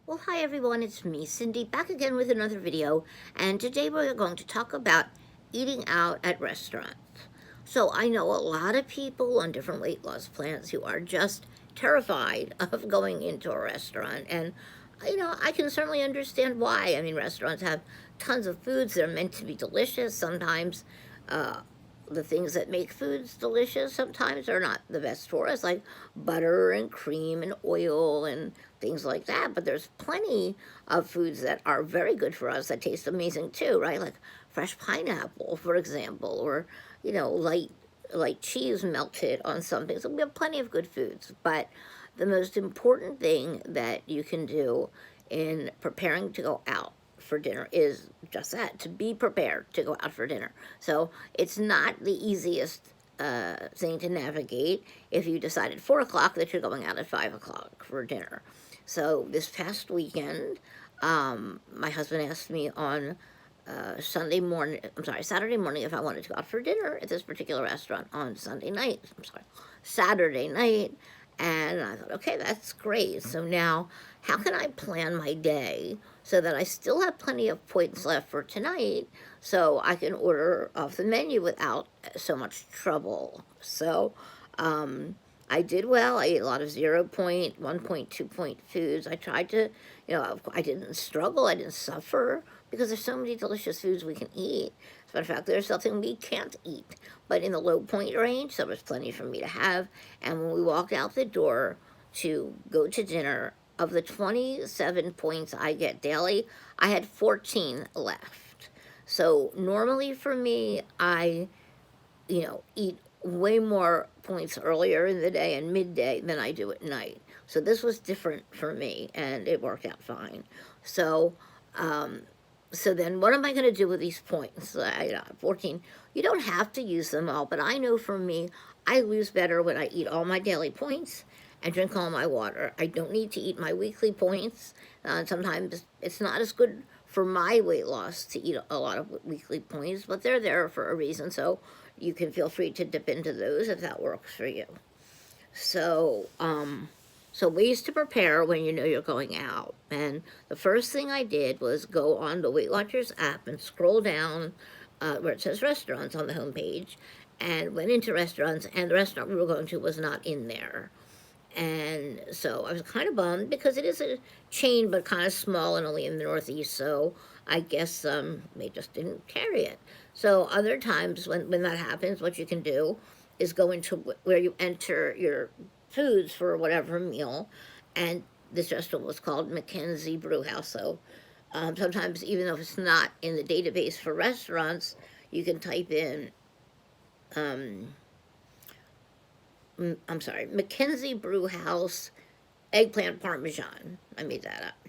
Well, hi everyone, it's me, Cindy, back again with another video, and today we're going to talk about eating out at restaurants. So I know a lot of people on different weight loss plans who are just terrified of going into a restaurant, and I can certainly understand why. I mean, restaurants have tons of foods that are meant to be delicious. Sometimes uh, the things that make foods delicious sometimes are not the best for us, like butter and cream and oil and things like that. But there's plenty of foods that are very good for us that taste amazing too, right? Like fresh pineapple, for example, or light cheese melted on something. So we have plenty of good foods. But the most important thing that you can do in preparing to go out for dinner is just that, to be prepared to go out for dinner. So it's not the easiest thing to navigate if you decide at 4 o'clock that you're going out at 5 o'clock for dinner. So this past weekend, my husband asked me on Saturday morning if I wanted to go out for dinner at this particular restaurant on Saturday night. And I thought, okay, that's great. So now, how can I plan my day so that I still have plenty of points left for tonight so I can order off the menu without so much trouble? So, I did well. I ate a lot of 0 point, 1 point, 2 point foods. I tried to, I didn't struggle. I didn't suffer because there's so many delicious foods we can eat. As a matter of fact, there's something we can't eat. But in the low point range, there was plenty for me to have. And when we walked out the door to go to dinner, of the 27 points I get daily, I had 14 left. So normally for me, I eat way more points earlier in the day and midday than I do at night. So this was different for me, and it worked out fine. So, um, so then what am I going to do with these points? 14. You don't have to use them all, but I know for me, I lose better when I eat all my daily points and drink all my water. I don't need to eat my weekly points. Sometimes it's not as good for my weight loss to eat a lot of weekly points, but they're there for a reason. So you can feel free to dip into those if that works for you. So, so ways to prepare when you know you're going out. And the first thing I did was go on the Weight Watchers app and scroll down where it says restaurants on the homepage, and went into restaurants, and the restaurant we were going to was not in there. And so I was kind of bummed because it is a chain, but kind of small and only in the Northeast. So I guess they just didn't carry it. So other times when that happens, what you can do is go into where you enter your foods for whatever meal. And this restaurant was called Mackenzie Brew House. So sometimes, even though it's not in the database for restaurants, you can type in um, Mackenzie Brew House eggplant parmesan. I made that up.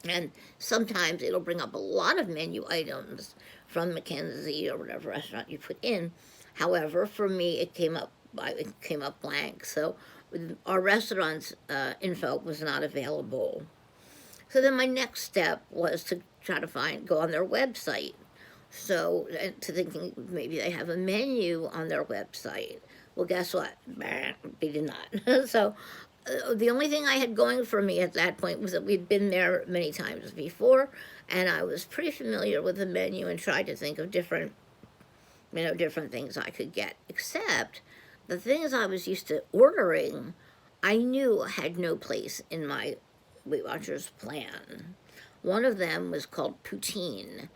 And sometimes it'll bring up a lot of menu items from Mackenzie or whatever restaurant you put in. However, for me, it came up blank. So our restaurant's info was not available. So then my next step was to try to go on their website. So, to thinking maybe they have a menu on their website. Well, guess what? Bah, they did not. So, the only thing I had going for me at that point was that we'd been there many times before, and I was pretty familiar with the menu and tried to think of different things I could get. Except the things I was used to ordering, I knew had no place in my Weight Watchers plan. One of them was called poutine,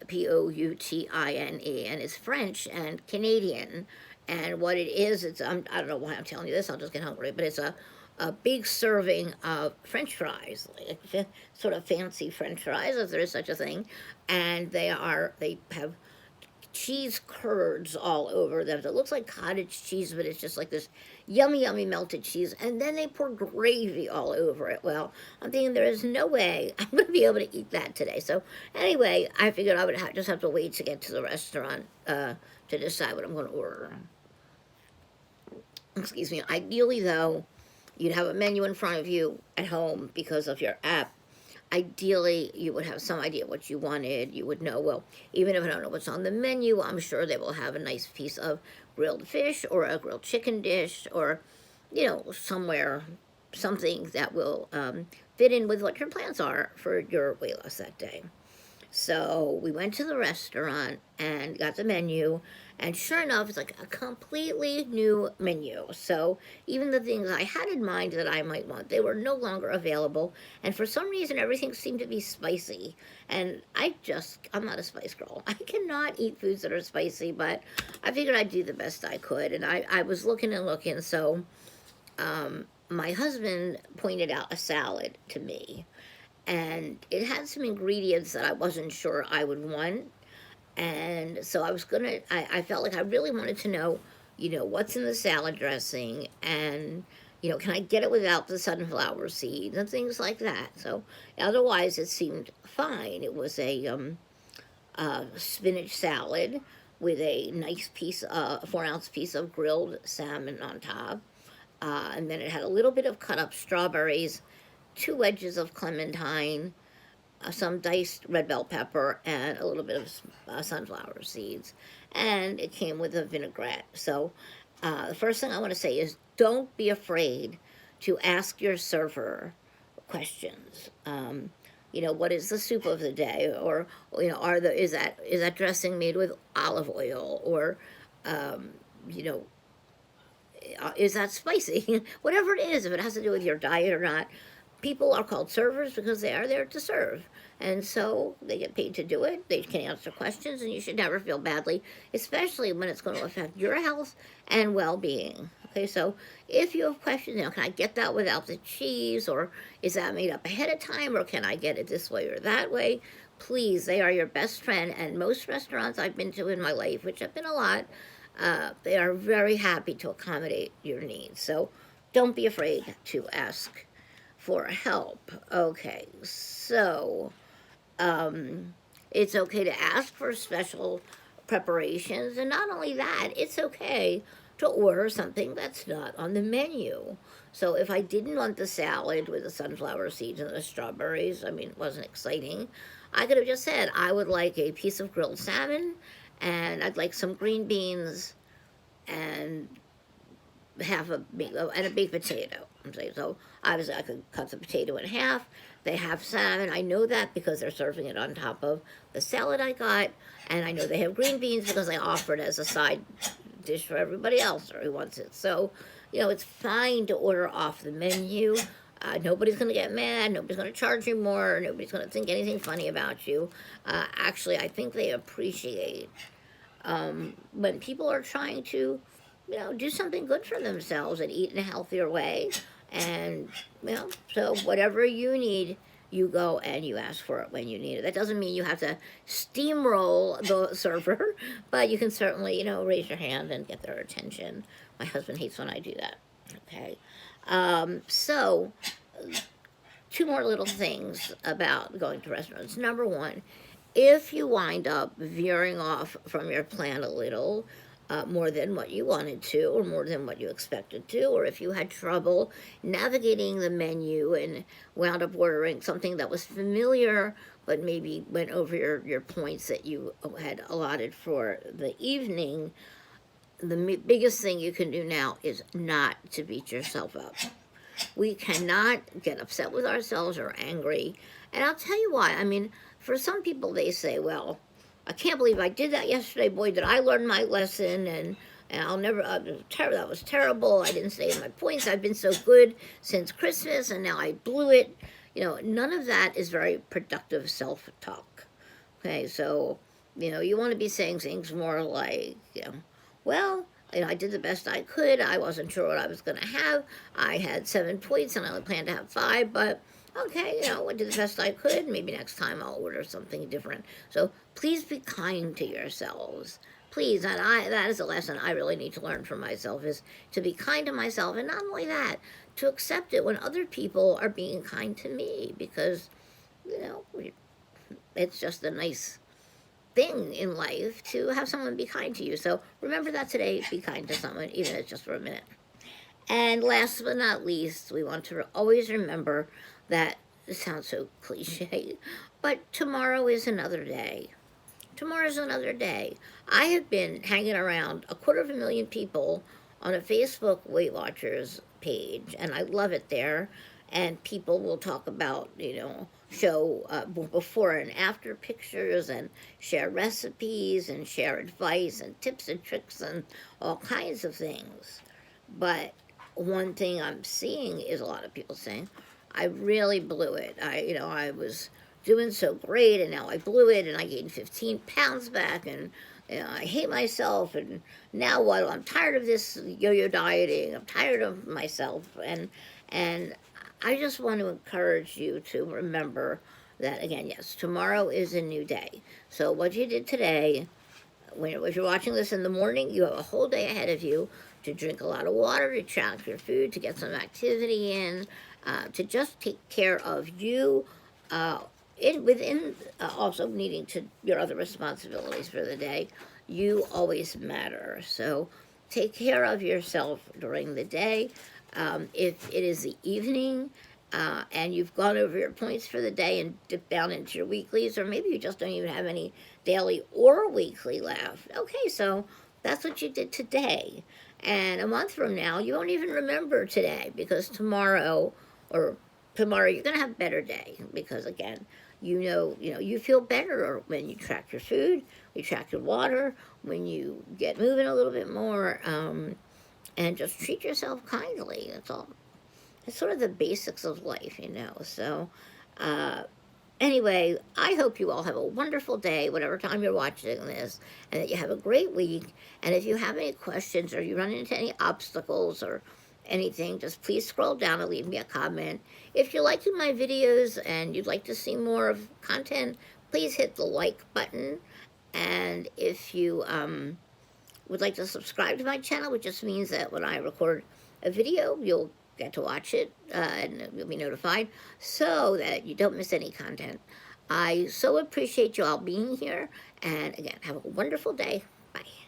Poutine, and it's French and Canadian. And what it is, I don't know why I'm telling you this. I'll just get hungry. But it's a big serving of French fries, like sort of fancy French fries, if there is such a thing. And they have cheese curds all over them. So it looks like cottage cheese, but it's just like this yummy, yummy melted cheese. And then they pour gravy all over it. Well, I'm thinking there is no way I'm going to be able to eat that today. So anyway, I figured I would just have to wait to get to the restaurant to decide what I'm going to order. Excuse me. Ideally, though, you'd have a menu in front of you at home because of your app. Ideally, you would have some idea what you wanted. You would know, well, even if I don't know what's on the menu, I'm sure they will have a nice piece of grilled fish or a grilled chicken dish or, somewhere something that will fit in with what your plans are for your weight loss that day. So we went to the restaurant and got the menu, and sure enough, it's like a completely new menu. So even the things I had in mind that I might want, they were no longer available. And for some reason, everything seemed to be spicy. And I'm not a spice girl. I cannot eat foods that are spicy, but I figured I'd do the best I could. And I was looking and looking. So my husband pointed out a salad to me, and it had some ingredients that I wasn't sure I would want. And so I felt like I really wanted to know, what's in the salad dressing, and, can I get it without the sunflower seeds and things like that. So otherwise, it seemed fine. It was a spinach salad with a nice 4-ounce piece of grilled salmon on top. And then it had a little bit of cut up strawberries, 2 wedges of clementine, some diced red bell pepper, and a little bit of sunflower seeds. And it came with a vinaigrette. So the first thing I want to say is, don't be afraid to ask your server questions. What is the soup of the day? Or, is that dressing made with olive oil? Or, is that spicy? Whatever it is, if it has to do with your diet or not. People are called servers because they are there to serve. And so they get paid to do it. They can answer questions, and you should never feel badly, especially when it's going to affect your health and well-being. Okay, so if you have questions, can I get that without the cheese? Or is that made up ahead of time? Or can I get it this way or that way? Please, they are your best friend. And most restaurants I've been to in my life, which have been a lot, they are very happy to accommodate your needs. So don't be afraid to ask for help. Okay, so it's okay to ask for special preparations, and not only that, it's okay to order something that's not on the menu. So if I didn't want the salad with the sunflower seeds and the strawberries, it wasn't exciting, I could have just said I would like a piece of grilled salmon, and I'd like some green beans, and a baked potato. So obviously I could cut the potato in half. They have salmon. I know that because they're serving it on top of the salad I got. And I know they have green beans because I offered as a side dish for everybody else who wants it. So, it's fine to order off the menu. Nobody's going to get mad. Nobody's going to charge you more. Nobody's going to think anything funny about you. Actually, I think they appreciate when people are trying to, do something good for themselves and eat in a healthier way. And, so whatever you need, you go and you ask for it when you need it. That doesn't mean you have to steamroll the server, but you can certainly, raise your hand and get their attention. My husband hates when I do that. Okay. So 2 more little things about going to restaurants. Number 1, if you wind up veering off from your plan a little, more than what you wanted to, or more than what you expected to, or if you had trouble navigating the menu and wound up ordering something that was familiar but maybe went over your points that you had allotted for the evening, the biggest thing you can do now is not to beat yourself up. We cannot get upset with ourselves or angry. And I'll tell you why. For some people, they say, well, I can't believe I did that yesterday. Boy, did I learn my lesson, and I'll never, that was terrible. I didn't stay in my points. I've been so good since Christmas, and now I blew it. None of that is very productive self-talk. Okay, so, you want to be saying things more like, well, I did the best I could. I wasn't sure what I was going to have. I had 7 points, and I only planned to have 5, but okay, I did the best I could. Maybe next time I'll order something different. So please be kind to yourselves. Please, and that is a lesson I really need to learn from myself, is to be kind to myself. And not only that, to accept it when other people are being kind to me, because, it's just a nice thing in life to have someone be kind to you. So remember that today. Be kind to someone, even if it's just for a minute. And last but not least, we want to always remember that, it sounds so cliche, but tomorrow is another day. Tomorrow is another day. I have been hanging around 250,000 people on a Facebook Weight Watchers page, and I love it there. And people will talk about, show before and after pictures and share recipes and share advice and tips and tricks and all kinds of things. But one thing I'm seeing is a lot of people saying, I really blew it. I was doing so great and now I blew it and I gained 15 pounds back and I hate myself and now what? I'm tired of this yo-yo dieting. I'm tired of myself and I just want to encourage you to remember that again, yes, tomorrow is a new day. So what you did today, when you're watching this in the morning, you have a whole day ahead of you to drink a lot of water, to track your food, to get some activity in, to just take care of you, within also needing to your other responsibilities for the day. You always matter. So take care of yourself during the day. If it is the evening and you've gone over your points for the day and dipped down into your weeklies, or maybe you just don't even have any daily or weekly left. Okay, so that's what you did today. And a month from now, you won't even remember today because tomorrow you're going to have a better day because again, you feel better when you track your food, you track your water, when you get moving a little bit more, and just treat yourself kindly. That's all. It's sort of the basics of life. So, anyway, I hope you all have a wonderful day, whatever time you're watching this, and that you have a great week. And if you have any questions or you run into any obstacles or anything, just please scroll down and leave me a comment. If you're liking my videos and you'd like to see more of content, please hit the like button. And if you would like to subscribe to my channel, which just means that when I record a video, you'll get to watch it and you'll be notified so that you don't miss any content. I so appreciate you all being here. And again, have a wonderful day. Bye.